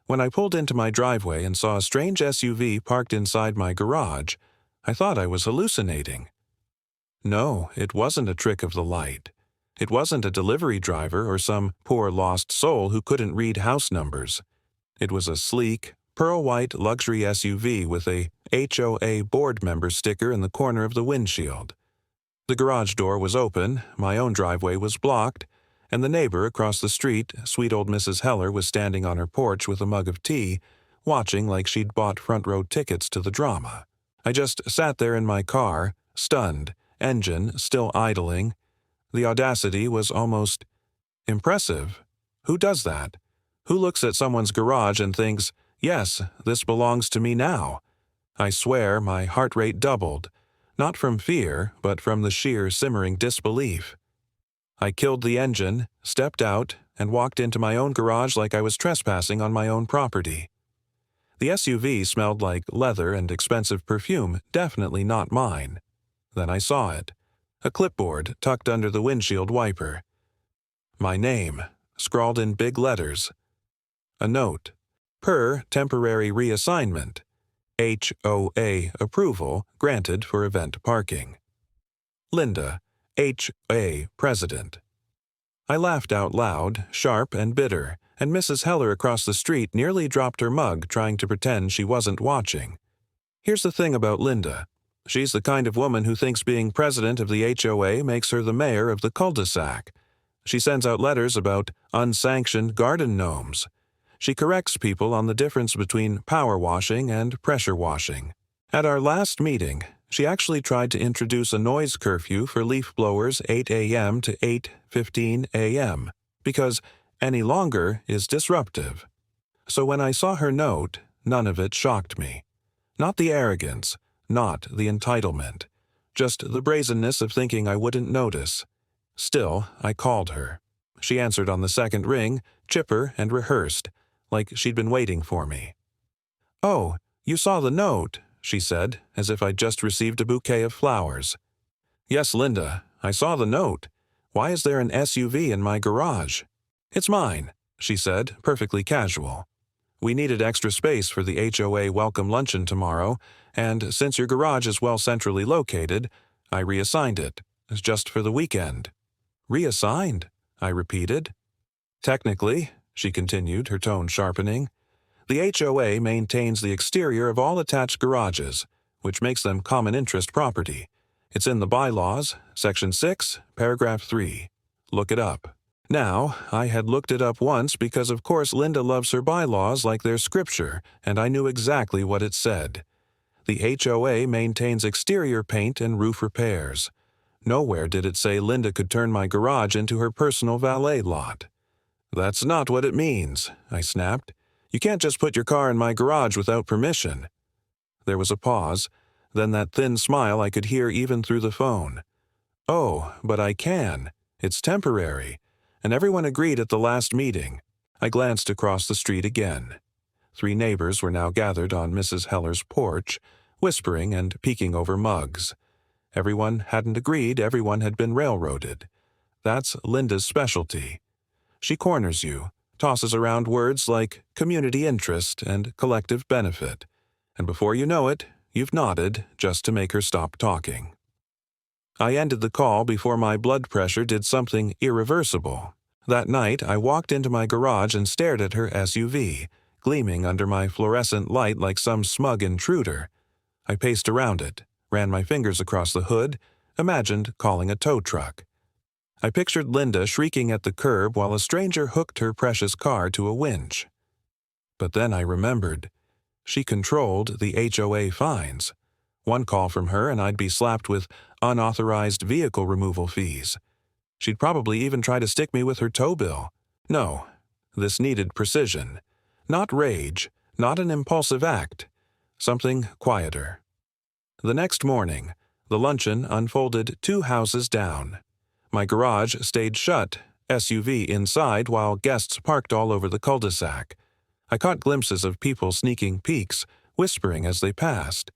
When I pulled into my driveway and saw a strange SUV parked inside my garage, I thought I was hallucinating. No, it wasn't a trick of the light. It wasn't a delivery driver or some poor lost soul who couldn't read house numbers. It was a sleek, pearl-white luxury SUV with a HOA board member sticker in the corner of the windshield. The garage door was open, my own driveway was blocked, and the neighbor across the street, sweet old Mrs. Heller, was standing on her porch with a mug of tea, watching like she'd bought front-row tickets to the drama. I just sat there in my car, stunned, engine still idling. The audacity was almost impressive. Who does that? Who looks at someone's garage and thinks, yes, this belongs to me now? I swear my heart rate doubled, not from fear, but from the sheer simmering disbelief. I killed the engine, stepped out, and walked into my own garage like I was trespassing on my own property. The SUV smelled like leather and expensive perfume, definitely not mine. Then I saw it. A clipboard tucked under the windshield wiper. My name, scrawled in big letters. A note. Per temporary reassignment. HOA approval granted for event parking. Linda, HOA President. I laughed out loud, sharp and bitter, and Mrs. Heller across the street nearly dropped her mug trying to pretend she wasn't watching. Here's the thing about Linda. She's the kind of woman who thinks being president of the HOA makes her the mayor of the cul-de-sac. She sends out letters about unsanctioned garden gnomes. She corrects people on the difference between power washing and pressure washing. At our last meeting, she actually tried to introduce a noise curfew for leaf blowers 8 a.m. to 8:15 a.m. because any longer is disruptive. So when I saw her note, none of it shocked me. Not the arrogance, not the entitlement, just the brazenness of thinking I wouldn't notice. Still, I called her. She answered on the second ring, chipper and rehearsed, like she'd been waiting for me. "Oh, you saw the note," she said, as if I'd just received a bouquet of flowers. "Yes, Linda, I saw the note. Why is there an SUV in my garage?" "It's mine," she said, perfectly casual. "We needed extra space for the HOA welcome luncheon tomorrow, and since your garage is well centrally located, I reassigned it, just for the weekend." "Reassigned?" I repeated. "Technically," she continued, her tone sharpening, "the HOA maintains the exterior of all attached garages, which makes them common interest property. It's in the bylaws, Section 6, Paragraph 3. Look it up." Now, I had looked it up once because of course Linda loves her bylaws like they're scripture, and I knew exactly what it said. The HOA maintains exterior paint and roof repairs. Nowhere did it say Linda could turn my garage into her personal valet lot. "That's not what it means," I snapped. "You can't just put your car in my garage without permission." There was a pause, then that thin smile I could hear even through the phone. "Oh, but I can. It's temporary." And everyone agreed at the last meeting. I glanced across the street again. 3 neighbors were now gathered on Mrs. Heller's porch, whispering and peeking over mugs. Everyone hadn't agreed, everyone had been railroaded. That's Linda's specialty. She corners you, tosses around words like community interest and collective benefit, and before you know it, you've nodded just to make her stop talking. I ended the call before my blood pressure did something irreversible. That night, I walked into my garage and stared at her SUV, gleaming under my fluorescent light like some smug intruder. I paced around it, ran my fingers across the hood, imagined calling a tow truck. I pictured Linda shrieking at the curb while a stranger hooked her precious car to a winch. But then I remembered. She controlled the HOA fines. One call from her and I'd be slapped with unauthorized vehicle removal fees. She'd probably even try to stick me with her tow bill. No, this needed precision. Not rage, not an impulsive act. Something quieter. The next morning, the luncheon unfolded 2 houses down. My garage stayed shut, SUV inside while guests parked all over the cul-de-sac. I caught glimpses of people sneaking peeks, whispering as they passed.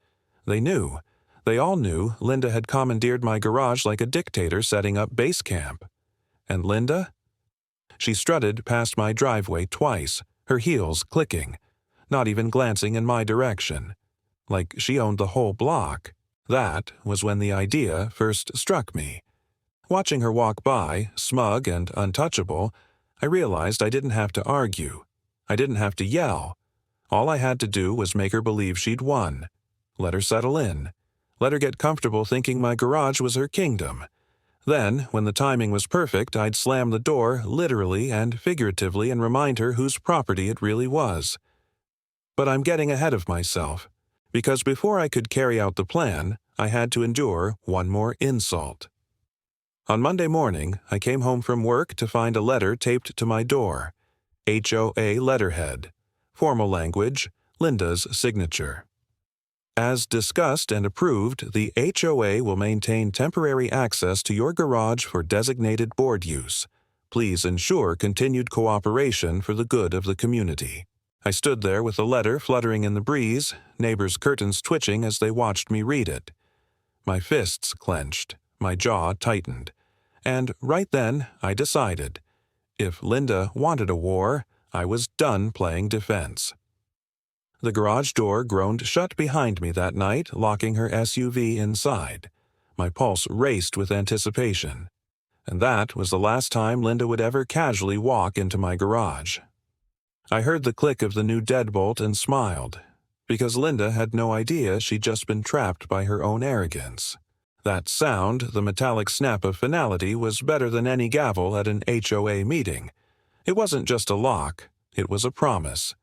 They knew. They all knew Linda had commandeered my garage like a dictator setting up base camp. And Linda? She strutted past my driveway twice, her heels clicking, not even glancing in my direction, like she owned the whole block. That was when the idea first struck me. Watching her walk by, smug and untouchable, I realized I didn't have to argue. I didn't have to yell. All I had to do was make her believe she'd won. Let her settle in. Let her get comfortable thinking my garage was her kingdom. Then, when the timing was perfect, I'd slam the door literally and figuratively and remind her whose property it really was. But I'm getting ahead of myself, because before I could carry out the plan, I had to endure one more insult. On Monday morning, I came home from work to find a letter taped to my door. HOA letterhead. Formal language, Linda's signature. As discussed and approved, the HOA will maintain temporary access to your garage for designated board use. Please ensure continued cooperation for the good of the community. I stood there with the letter fluttering in the breeze, neighbors' curtains twitching as they watched me read it. My fists clenched, my jaw tightened, and right then I decided. If Linda wanted a war, I was done playing defense. The garage door groaned shut behind me that night, locking her SUV inside. My pulse raced with anticipation. And that was the last time Linda would ever casually walk into my garage. I heard the click of the new deadbolt and smiled, because Linda had no idea she'd just been trapped by her own arrogance. That sound, the metallic snap of finality, was better than any gavel at an HOA meeting. It wasn't just a lock, it was a promise.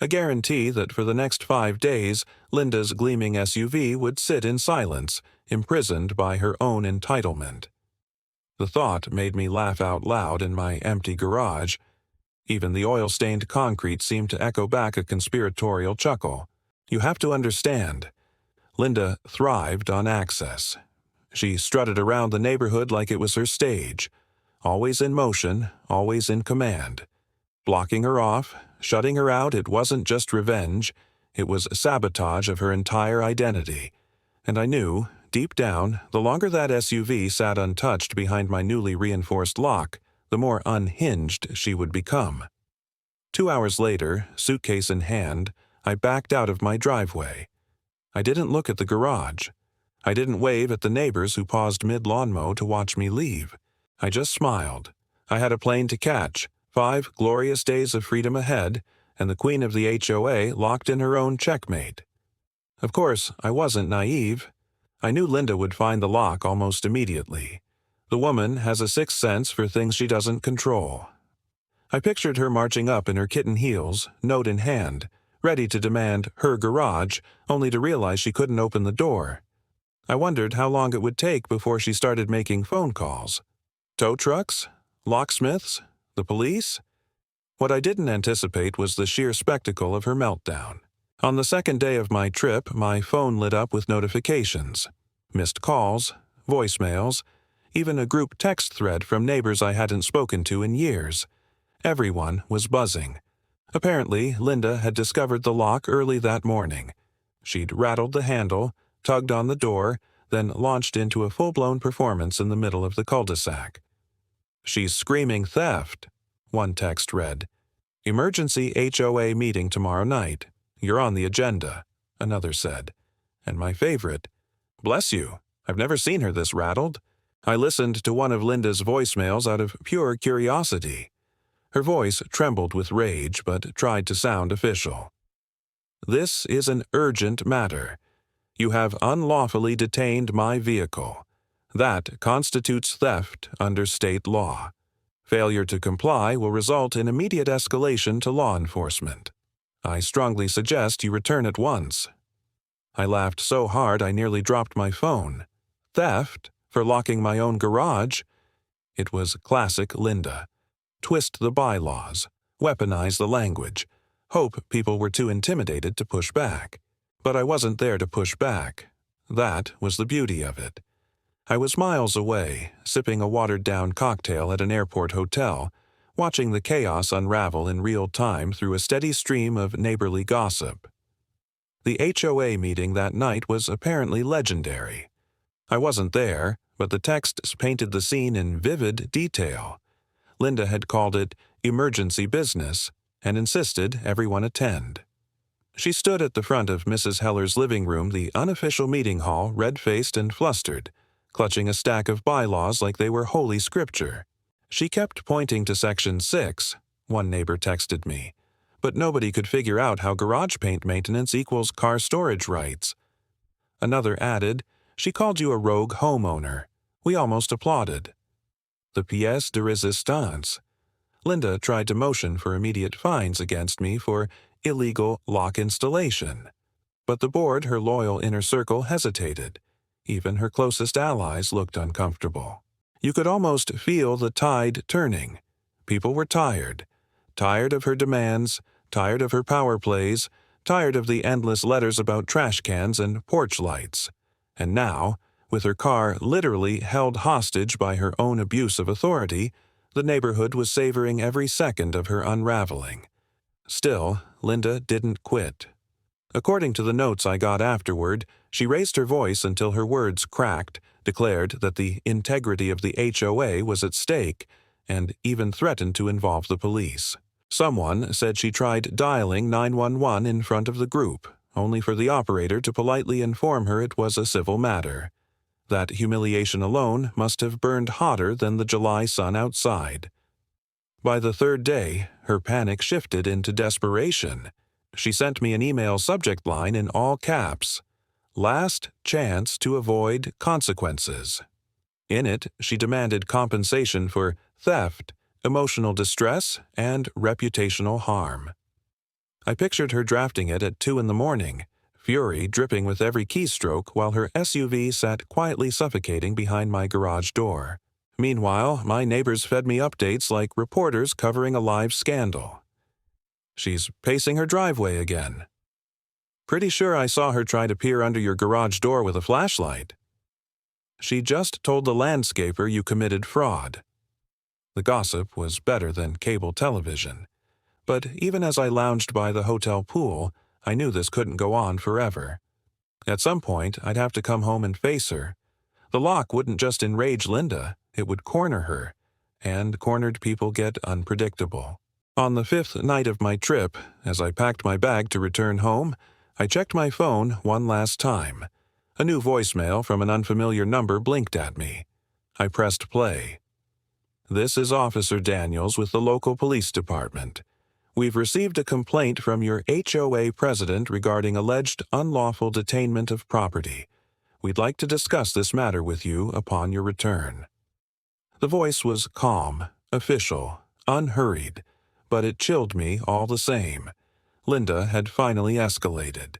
A guarantee that for the next 5 days, Linda's gleaming SUV would sit in silence, imprisoned by her own entitlement. The thought made me laugh out loud in my empty garage. Even the oil-stained concrete seemed to echo back a conspiratorial chuckle. You have to understand. Linda thrived on access. She strutted around the neighborhood like it was her stage, always in motion, always in command. Blocking her off, shutting her out, it wasn't just revenge, it was sabotage of her entire identity. And I knew, deep down, the longer that SUV sat untouched behind my newly reinforced lock, the more unhinged she would become. 2 hours later, suitcase in hand, I backed out of my driveway. I didn't look at the garage. I didn't wave at the neighbors who paused mid-lawn mow to watch me leave. I just smiled. I had a plane to catch, 5 glorious days of freedom ahead, and the queen of the HOA locked in her own checkmate. Of course, I wasn't naive. I knew Linda would find the lock almost immediately. The woman has a sixth sense for things she doesn't control. I pictured her marching up in her kitten heels, note in hand, ready to demand her garage, only to realize she couldn't open the door. I wondered how long it would take before she started making phone calls. Tow trucks? Locksmiths? The police? What I didn't anticipate was the sheer spectacle of her meltdown. On the second day of my trip, my phone lit up with notifications. Missed calls, voicemails, even a group text thread from neighbors I hadn't spoken to in years. Everyone was buzzing. Apparently, Linda had discovered the lock early that morning. She'd rattled the handle, tugged on the door, then launched into a full-blown performance in the middle of the cul-de-sac. "She's screaming theft," one text read. "Emergency HOA meeting tomorrow night. You're on the agenda," another said. And my favorite, "Bless you, I've never seen her this rattled." I listened to one of Linda's voicemails out of pure curiosity. Her voice trembled with rage, but tried to sound official. "This is an urgent matter. You have unlawfully detained my vehicle. That constitutes theft under state law. Failure to comply will result in immediate escalation to law enforcement. I strongly suggest you return at once." I laughed so hard I nearly dropped my phone. Theft? For locking my own garage? It was classic Linda. Twist the bylaws, weaponize the language, hope people were too intimidated to push back. But I wasn't there to push back. That was the beauty of it. I was miles away, sipping a watered-down cocktail at an airport hotel, watching the chaos unravel in real time through a steady stream of neighborly gossip. The HOA meeting that night was apparently legendary. I wasn't there, but the texts painted the scene in vivid detail. Linda had called it emergency business, and insisted everyone attend. She stood at the front of Mrs. Heller's living room, the unofficial meeting hall, red-faced and flustered, clutching a stack of bylaws like they were holy scripture. She kept pointing to Section 6, one neighbor texted me, but nobody could figure out how garage paint maintenance equals car storage rights. Another added, "She called you a rogue homeowner." We almost applauded. The pièce de résistance. Linda tried to motion for immediate fines against me for illegal lock installation. But the board, her loyal inner circle, hesitated. Even her closest allies looked uncomfortable. You could almost feel the tide turning. People were tired. Tired of her demands, tired of her power plays, tired of the endless letters about trash cans and porch lights. And now, with her car literally held hostage by her own abuse of authority, the neighborhood was savoring every second of her unraveling. Still, Linda didn't quit. According to the notes I got afterward, she raised her voice until her words cracked, declared that the integrity of the HOA was at stake, and even threatened to involve the police. Someone said she tried dialing 911 in front of the group, only for the operator to politely inform her it was a civil matter. That humiliation alone must have burned hotter than the July sun outside. By the third day, her panic shifted into desperation. She sent me an email subject line in all caps, "Last chance to avoid consequences." In it, she demanded compensation for theft, emotional distress, and reputational harm. I pictured her drafting it at 2 a.m, fury dripping with every keystroke while her SUV sat quietly suffocating behind my garage door. Meanwhile, my neighbors fed me updates like reporters covering a live scandal. "She's pacing her driveway again." "Pretty sure I saw her try to peer under your garage door with a flashlight." "She just told the landscaper you committed fraud." The gossip was better than cable television. But even as I lounged by the hotel pool, I knew this couldn't go on forever. At some point, I'd have to come home and face her. The lock wouldn't just enrage Linda, it would corner her. And cornered people get unpredictable. On the 5th night of my trip, as I packed my bag to return home, I checked my phone one last time. A new voicemail from an unfamiliar number blinked at me. I pressed play. "This is Officer Daniels with the local police department. We've received a complaint from your HOA president regarding alleged unlawful detainment of property. We'd like to discuss this matter with you upon your return." The voice was calm, official, unhurried, but it chilled me all the same. Linda had finally escalated,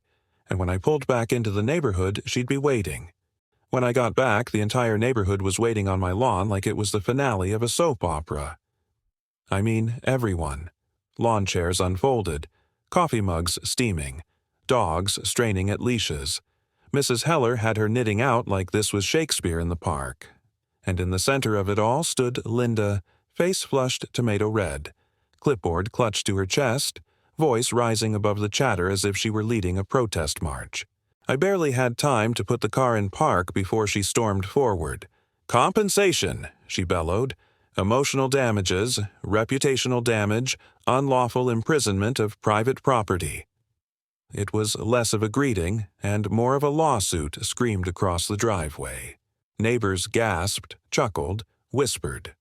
and when I pulled back into the neighborhood, she'd be waiting. When I got back, the entire neighborhood was waiting on my lawn like it was the finale of a soap opera. I mean, everyone. Lawn chairs unfolded, coffee mugs steaming, dogs straining at leashes. Mrs. Heller had her knitting out like this was Shakespeare in the park. And in the center of it all stood Linda, face flushed tomato red, clipboard clutched to her chest, voice rising above the chatter as if she were leading a protest march. I barely had time to put the car in park before she stormed forward. "Compensation," she bellowed. "Emotional damages, reputational damage, unlawful imprisonment of private property." It was less of a greeting and more of a lawsuit screamed across the driveway. Neighbors gasped, chuckled, whispered.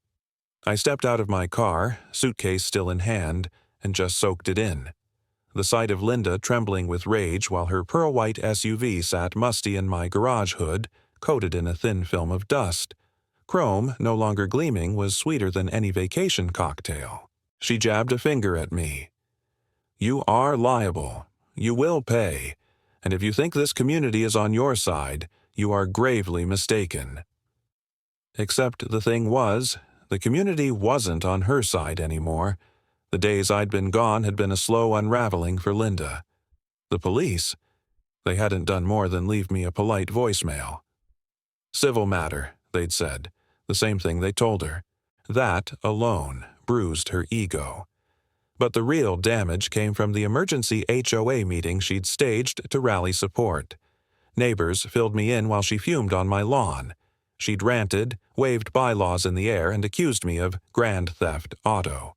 I stepped out of my car, suitcase still in hand, and just soaked it in. The sight of Linda trembling with rage while her pearl-white SUV sat musty in my garage hood, coated in a thin film of dust. Chrome, no longer gleaming, was sweeter than any vacation cocktail. She jabbed a finger at me. "You are liable. You will pay. And if you think this community is on your side, you are gravely mistaken." Except the thing was, the community wasn't on her side anymore. The days I'd been gone had been a slow unraveling for Linda. The police? They hadn't done more than leave me a polite voicemail. "Civil matter," they'd said, the same thing they told her. That, alone, bruised her ego. But the real damage came from the emergency HOA meeting she'd staged to rally support. Neighbors filled me in while she fumed on my lawn. She'd ranted, waved bylaws in the air, and accused me of grand theft auto.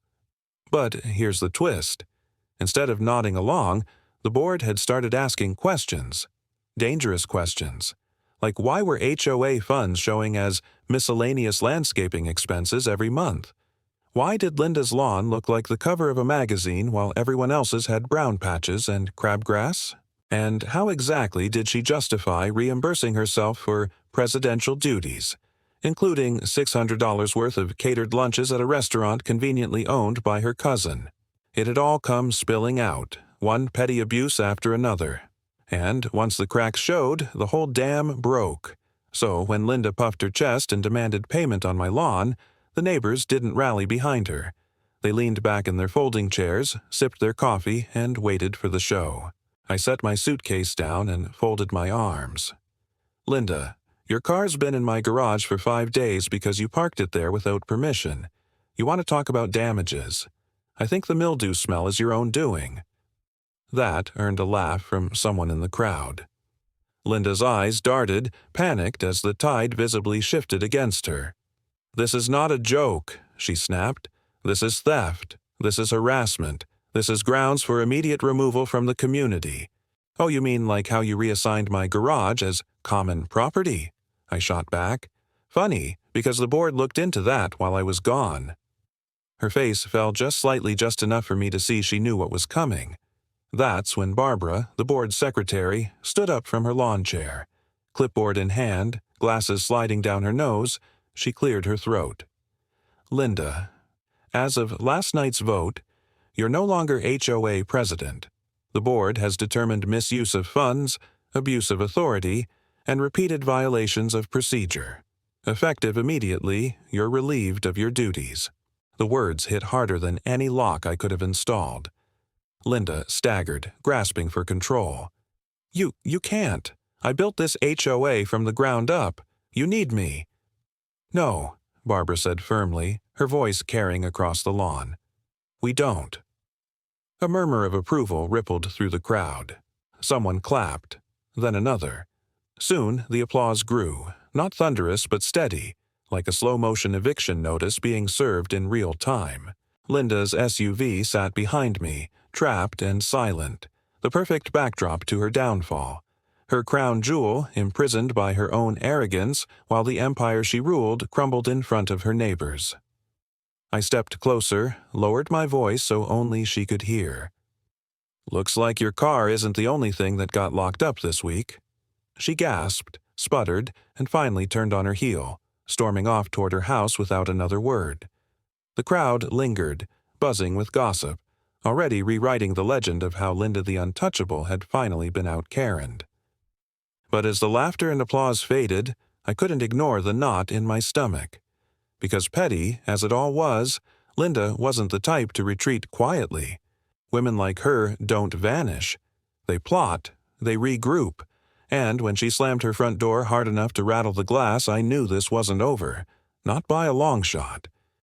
But here's the twist. Instead of nodding along, the board had started asking questions. Dangerous questions. Like why were HOA funds showing as miscellaneous landscaping expenses every month? Why did Linda's lawn look like the cover of a magazine while everyone else's had brown patches and crabgrass? And how exactly did she justify reimbursing herself for presidential duties, including $600 worth of catered lunches at a restaurant conveniently owned by her cousin? It had all come spilling out, one petty abuse after another. And once the cracks showed, the whole dam broke. So when Linda puffed her chest and demanded payment on my lawn, the neighbors didn't rally behind her. They leaned back in their folding chairs, sipped their coffee, and waited for the show. I set my suitcase down and folded my arms. Linda, your car's been in my garage for 5 days because you parked it there without permission. You want to talk about damages. I think the mildew smell is your own doing. That earned a laugh from someone in the crowd. Linda's eyes darted, panicked as the tide visibly shifted against her. "This is not a joke," she snapped. "This is theft. This is harassment. This is grounds for immediate removal from the community." "Oh, you mean like how you reassigned my garage as common property?" I shot back. "Funny, because the board looked into that while I was gone." Her face fell just slightly, just enough for me to see she knew what was coming. That's when Barbara, the board's secretary, stood up from her lawn chair. Clipboard in hand, glasses sliding down her nose, she cleared her throat. "Linda, as of last night's vote, you're no longer HOA president. The board has determined misuse of funds, abuse of authority, and repeated violations of procedure. Effective immediately, you're relieved of your duties." The words hit harder than any lock I could have installed. Linda staggered, grasping for control. You can't. I built this HOA from the ground up. You need me." "No," Barbara said firmly, her voice carrying across the lawn. "We don't." A murmur of approval rippled through the crowd. Someone clapped, then another. Soon the applause grew, not thunderous but steady, like a slow-motion eviction notice being served in real time. Linda's SUV sat behind me, trapped and silent, the perfect backdrop to her downfall. Her crown jewel imprisoned by her own arrogance while the empire she ruled crumbled in front of her neighbors. I stepped closer, lowered my voice so only she could hear. "Looks like your car isn't the only thing that got locked up this week." She gasped, sputtered, and finally turned on her heel, storming off toward her house without another word. The crowd lingered, buzzing with gossip, already rewriting the legend of how Linda the Untouchable had finally been out-Karened. But as the laughter and applause faded, I couldn't ignore the knot in my stomach. Because petty, as it all was, Linda wasn't the type to retreat quietly. Women like her don't vanish. They plot, they regroup, and when she slammed her front door hard enough to rattle the glass, I knew this wasn't over. Not by a long shot.